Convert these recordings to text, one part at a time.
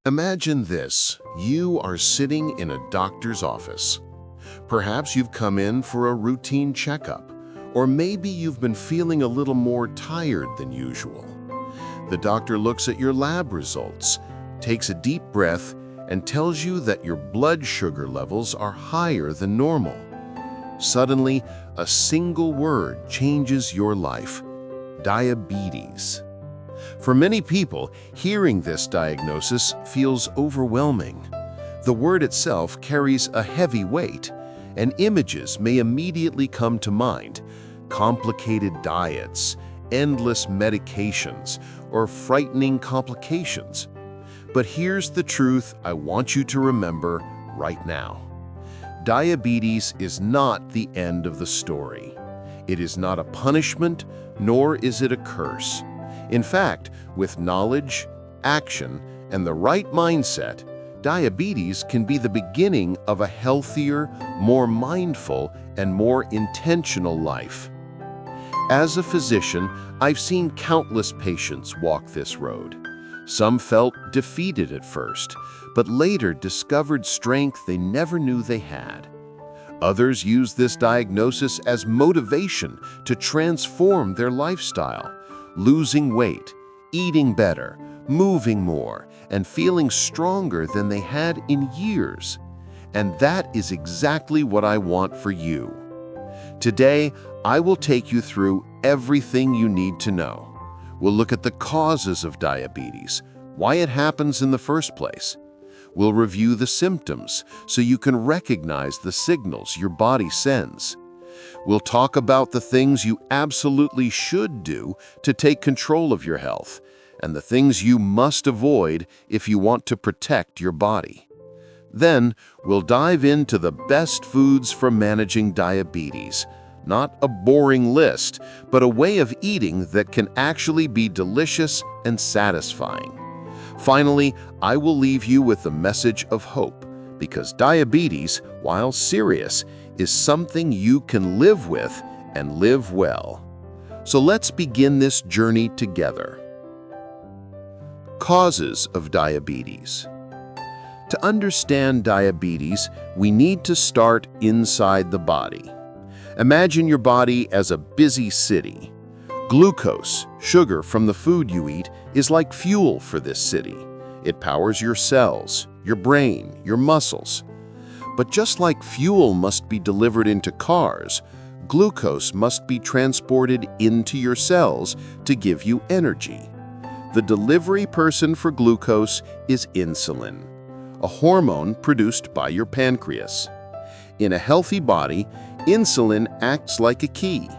Imagine this. You are sitting in a doctor's office. Perhaps you've come in for a routine checkup, or maybe you've been feeling a little more tired than usual. The doctor looks at your lab results, takes a deep breath, and tells you that your blood sugar levels are higher than normal. Suddenly, a single word changes your life: diabetes. For many people, hearing this diagnosis feels overwhelming. The word itself carries a heavy weight, and images may immediately come to mind: complicated diets, endless medications, or frightening complications. But here's the truth I want you to remember right now. Diabetes is not the end of the story. It is not a punishment, nor is it a curse. In fact, with knowledge, action, and the right mindset, diabetes can be the beginning of a healthier, more mindful, and more intentional life. As a physician, I've seen countless patients walk this road. Some felt defeated at first, but later discovered strength they never knew they had. Others use this diagnosis as motivation to transform their lifestyle, losing weight, eating better, moving more, and feeling stronger than they had in years. And that is exactly what I want for you. Today, I will take you through everything you need to know. We'll look at the causes of diabetes, why it happens in the first place. We'll review the symptoms so you can recognize the signals your body sends. We'll talk about the things you absolutely should do to take control of your health, and the things you must avoid if you want to protect your body. Then, we'll dive into the best foods for managing diabetes. Not a boring list, but a way of eating that can actually be delicious and satisfying. Finally, I will leave you with a message of hope, because diabetes, while serious, is something you can live with and live well. So let's begin this journey together. Causes of diabetes. To understand diabetes, we need to start inside the body. Imagine your body as a busy city. Glucose, sugar from the food you eat, is like fuel for this city. It powers your cells, your brain, your muscles. But just like fuel must be delivered into cars, glucose must be transported into your cells to give you energy. The delivery person for glucose is insulin, a hormone produced by your pancreas. In a healthy body, insulin acts like a key.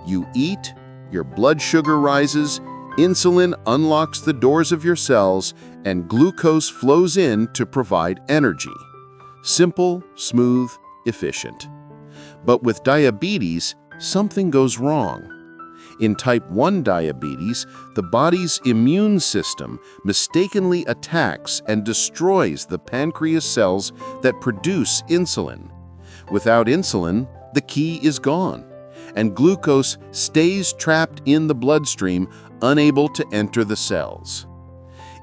You eat, your blood sugar rises, insulin unlocks the doors of your cells, and glucose flows in to provide energy. Simple, smooth, efficient. But with diabetes, something goes wrong. In type 1 diabetes, the body's immune system mistakenly attacks and destroys the pancreas cells that produce insulin. Without insulin, the key is gone, and glucose stays trapped in the bloodstream, unable to enter the cells.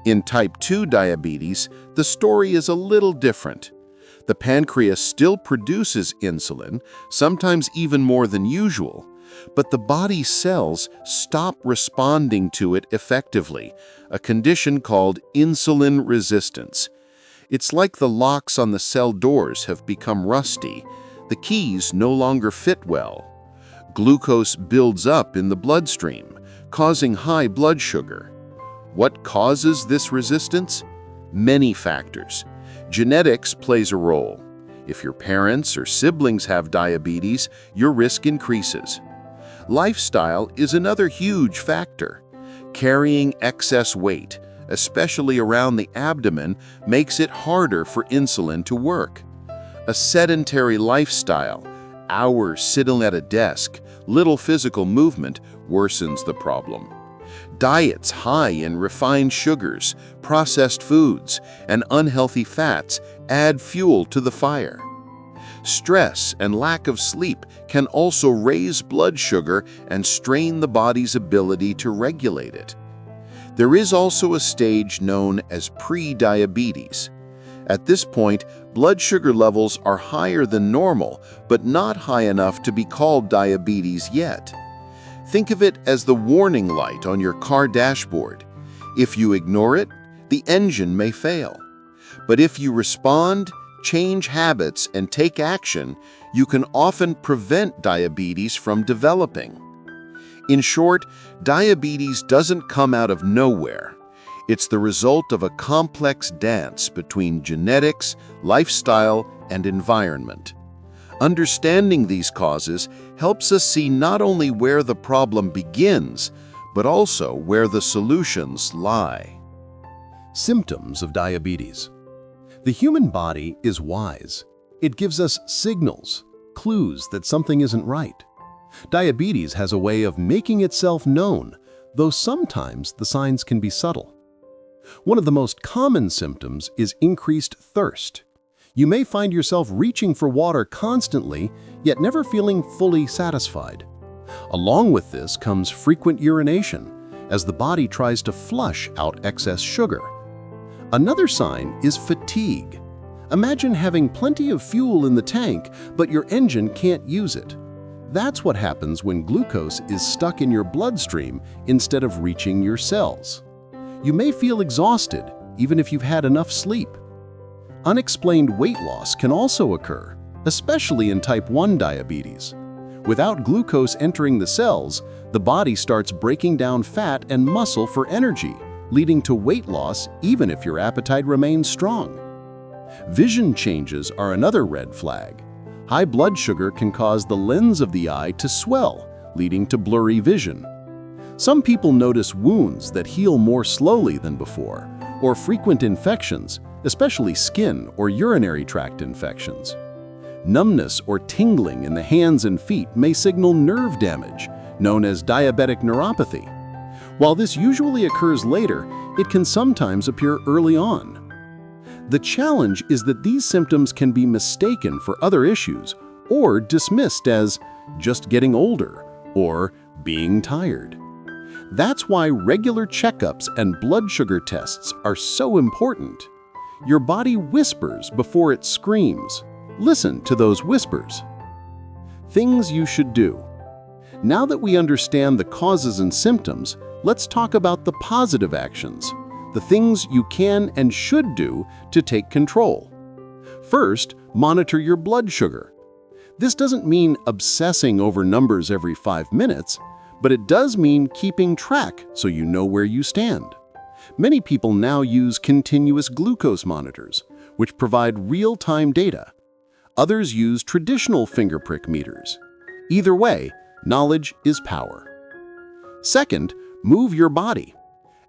In type 2 diabetes, the story is a little different. The pancreas still produces insulin, sometimes even more than usual, but the body's cells stop responding to it effectively, a condition called insulin resistance. It's like the locks on the cell doors have become rusty. The keys no longer fit well. Glucose builds up in the bloodstream, causing high blood sugar. What causes this resistance? Many factors. Genetics plays a role. If your parents or siblings have diabetes, your risk increases. Lifestyle is another huge factor. Carrying excess weight, especially around the abdomen, makes it harder for insulin to work. A sedentary lifestyle, hours sitting at a desk, little physical movement, worsens the problem. Diets high in refined sugars, processed foods, and unhealthy fats add fuel to the fire. Stress and lack of sleep can also raise blood sugar and strain the body's ability to regulate it. There is also a stage known as pre-diabetes. At this point, blood sugar levels are higher than normal, but not high enough to be called diabetes yet. Think of it as the warning light on your car dashboard. If you ignore it, the engine may fail. But if you respond, change habits, and take action, you can often prevent diabetes from developing. In short, diabetes doesn't come out of nowhere. It's the result of a complex dance between genetics, lifestyle, and environment. Understanding these causes helps us see not only where the problem begins, but also where the solutions lie. Symptoms of diabetes. The human body is wise. It gives us signals, clues that something isn't right. Diabetes has a way of making itself known, though sometimes the signs can be subtle. One of the most common symptoms is increased thirst. You may find yourself reaching for water constantly, yet never feeling fully satisfied. Along with this comes frequent urination, as the body tries to flush out excess sugar. Another sign is fatigue. Imagine having plenty of fuel in the tank, but your engine can't use it. That's what happens when glucose is stuck in your bloodstream instead of reaching your cells. You may feel exhausted, even if you've had enough sleep. Unexplained weight loss can also occur, especially in type 1 diabetes. Without glucose entering the cells, the body starts breaking down fat and muscle for energy, leading to weight loss even if your appetite remains strong. Vision changes are another red flag. High blood sugar can cause the lens of the eye to swell, leading to blurry vision. Some people notice wounds that heal more slowly than before, or frequent infections, especially skin or urinary tract infections. Numbness or tingling in the hands and feet may signal nerve damage, known as diabetic neuropathy. While this usually occurs later, it can sometimes appear early on. The challenge is that these symptoms can be mistaken for other issues or dismissed as just getting older or being tired. That's why regular checkups and blood sugar tests are so important. Your body whispers before it screams. Listen to those whispers. Things you should do. Now that we understand the causes and symptoms, let's talk about the positive actions, the things you can and should do to take control. First, monitor your blood sugar. This doesn't mean obsessing over numbers every 5 minutes, but it does mean keeping track so you know where you stand. Many people now use continuous glucose monitors, which provide real-time data. Others use traditional finger prick meters. Either way, knowledge is power. Second, move your body.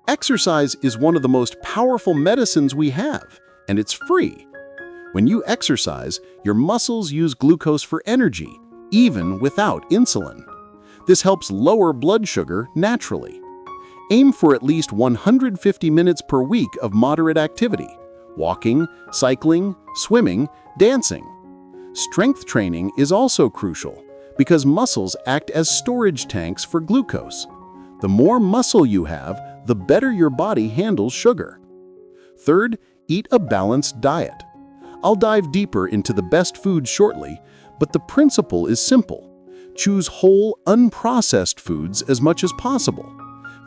Exercise is one of the most powerful medicines we have, and it's free. When you exercise, your muscles use glucose for energy, even without insulin. This helps lower blood sugar naturally. Aim for at least 150 minutes per week of moderate activity: walking, cycling, swimming, dancing. Strength training is also crucial because muscles act as storage tanks for glucose. The more muscle you have, the better your body handles sugar. Third, eat a balanced diet. I'll dive deeper into the best foods shortly, but the principle is simple. Choose whole, unprocessed foods as much as possible.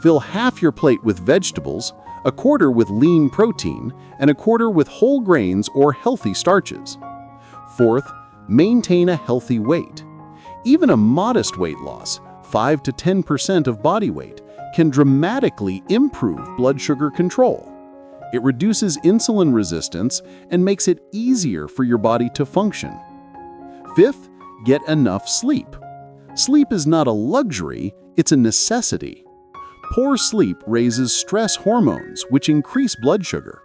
Fill half your plate with vegetables, a quarter with lean protein, and a quarter with whole grains or healthy starches. Fourth, maintain a healthy weight. Even a modest weight loss, 5 to 10% of body weight, can dramatically improve blood sugar control. It reduces insulin resistance and makes it easier for your body to function. Fifth, get enough sleep. Sleep is not a luxury, it's a necessity. Poor sleep raises stress hormones, which increase blood sugar.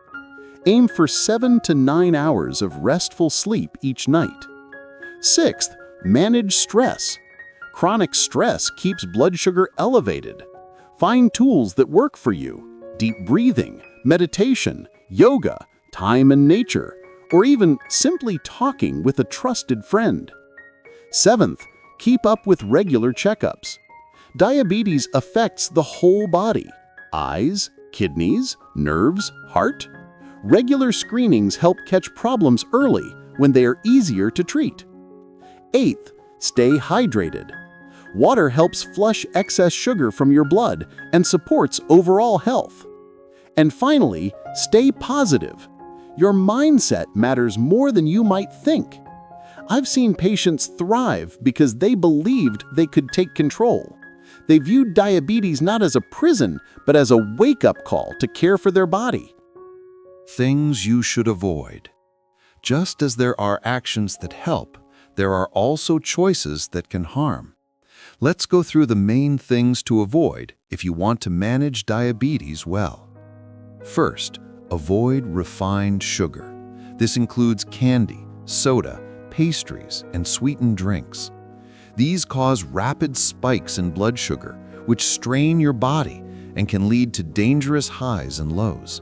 Aim for 7 to 9 hours of restful sleep each night. Sixth, manage stress. Chronic stress keeps blood sugar elevated. Find tools that work for you: deep breathing, meditation, yoga, time in nature, or even simply talking with a trusted friend. Seventh, keep up with regular checkups. Diabetes affects the whole body: eyes, Kidneys, nerves, heart? Regular screenings help catch problems early when they are easier to treat. 8th, stay hydrated. Water helps flush excess sugar from your blood and supports overall health. And finally, stay positive. Your mindset matters more than you might think. I've seen patients thrive because they believed they could take control. They viewed diabetes not as a prison, but as a wake-up call to care for their body. Things you should avoid. Just as there are actions that help, there are also choices that can harm. Let's go through the main things to avoid if you want to manage diabetes well. First, avoid refined sugar. This includes candy, soda, pastries, and sweetened drinks. These cause rapid spikes in blood sugar, which strain your body and can lead to dangerous highs and lows.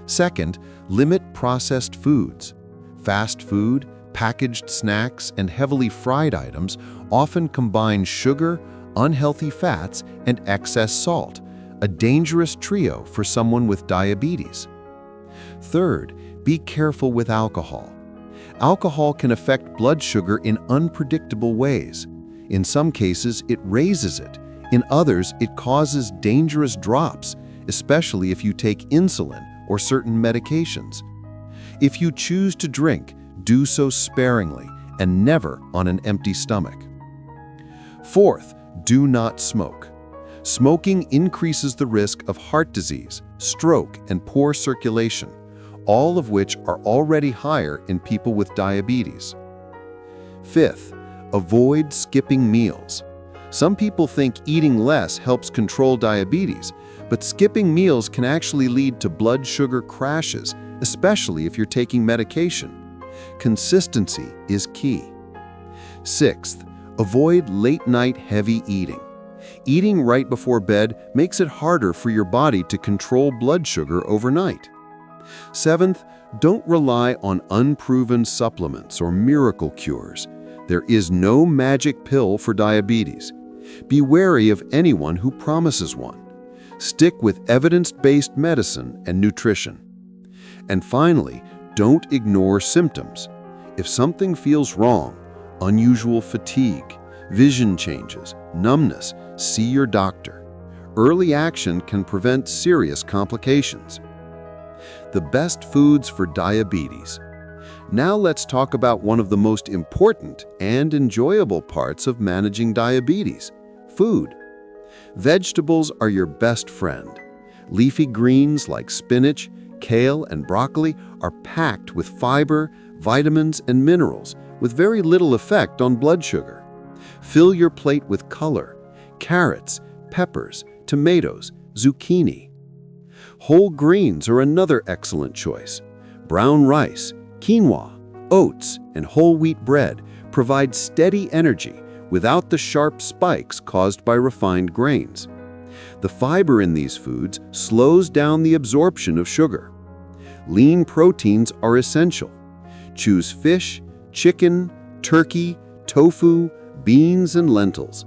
Second, limit processed foods. Fast food, packaged snacks, and heavily fried items often combine sugar, unhealthy fats, and excess salt, a dangerous trio for someone with diabetes. Third, be careful with alcohol. Alcohol can affect blood sugar in unpredictable ways. In some cases, it raises it. In others, it causes dangerous drops, especially if you take insulin or certain medications. If you choose to drink, do so sparingly and never on an empty stomach. Fourth, do not smoke. Smoking increases the risk of heart disease, stroke, and poor circulation, all of which are already higher in people with diabetes. Fifth, avoid skipping meals. Some people think eating less helps control diabetes, but skipping meals can actually lead to blood sugar crashes, especially if you're taking medication. Consistency is key. Sixth, avoid late-night heavy eating. Eating right before bed makes it harder for your body to control blood sugar overnight. Seventh, don't rely on unproven supplements or miracle cures. There is no magic pill for diabetes. Be wary of anyone who promises one. Stick with evidence-based medicine and nutrition. And finally, don't ignore symptoms. If something feels wrong, unusual fatigue, vision changes, numbness, see your doctor. Early action can prevent serious complications. The best foods for diabetes. Now let's talk about one of the most important and enjoyable parts of managing diabetes: food. Vegetables are your best friend. Leafy greens like spinach, kale, and broccoli are packed with fiber, vitamins, and minerals with very little effect on blood sugar. Fill your plate with color: carrots, peppers, tomatoes, zucchini. Whole greens are another excellent choice. Brown rice, quinoa, oats, and whole wheat bread provide steady energy without the sharp spikes caused by refined grains. The fiber in these foods slows down the absorption of sugar. Lean proteins are essential. Choose fish, chicken, turkey, tofu, beans, and lentils.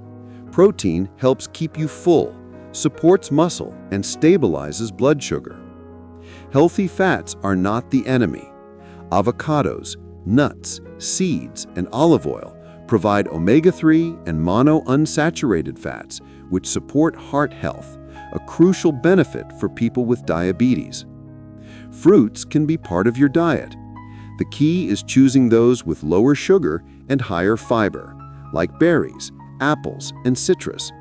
Protein helps keep you full, supports muscle, and stabilizes blood sugar. Healthy fats are not the enemy. Avocados, nuts, seeds, and olive oil provide omega-3 and monounsaturated fats, which support heart health, a crucial benefit for people with diabetes. Fruits can be part of your diet. The key is choosing those with lower sugar and higher fiber, like berries, apples, and citrus.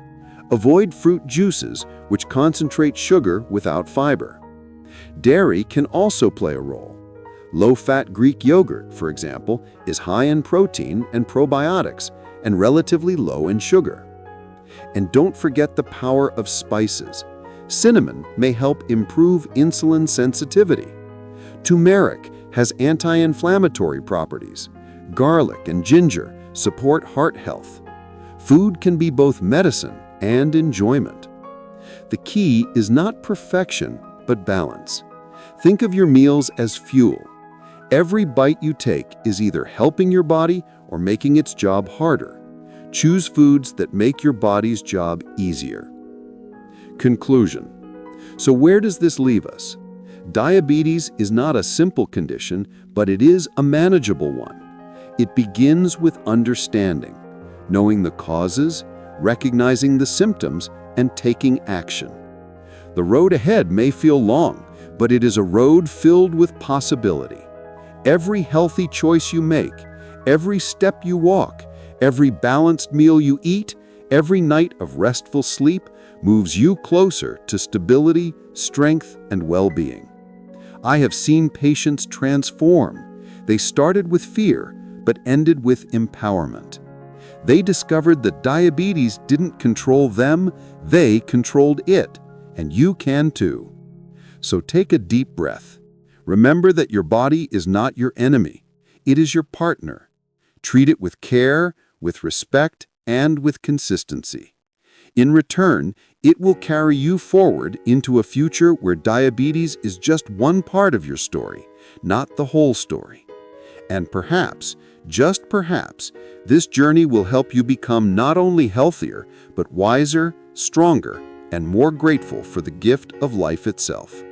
Avoid fruit juices, which concentrate sugar without fiber. Dairy can also play a role. Low-fat Greek yogurt, for example, is high in protein and probiotics and relatively low in sugar. And don't forget the power of spices. Cinnamon may help improve insulin sensitivity. Turmeric has anti-inflammatory properties. Garlic and ginger support heart health. Food can be both medicine and enjoyment. The key is not perfection, but balance. Think of your meals as fuel. Every bite you take is either helping your body or making its job harder. Choose foods that make your body's job easier. Conclusion: So where does this leave us? Diabetes is not a simple condition, but it is a manageable one. It begins with understanding, knowing the causes, recognizing the symptoms, and taking action. The road ahead may feel long, but it is a road filled with possibility. Every healthy choice you make, every step you walk, every balanced meal you eat, every night of restful sleep moves you closer to stability, strength, and well-being. I have seen patients transform. They started with fear, but ended with empowerment. They discovered that diabetes didn't control them, they controlled it, and you can too. So take a deep breath. Remember that your body is not your enemy. It is your partner. Treat it with care, with respect, and with consistency. In return, it will carry you forward into a future where diabetes is just one part of your story, not the whole story. And perhaps, just perhaps, this journey will help you become not only healthier, but wiser, stronger, and more grateful for the gift of life itself.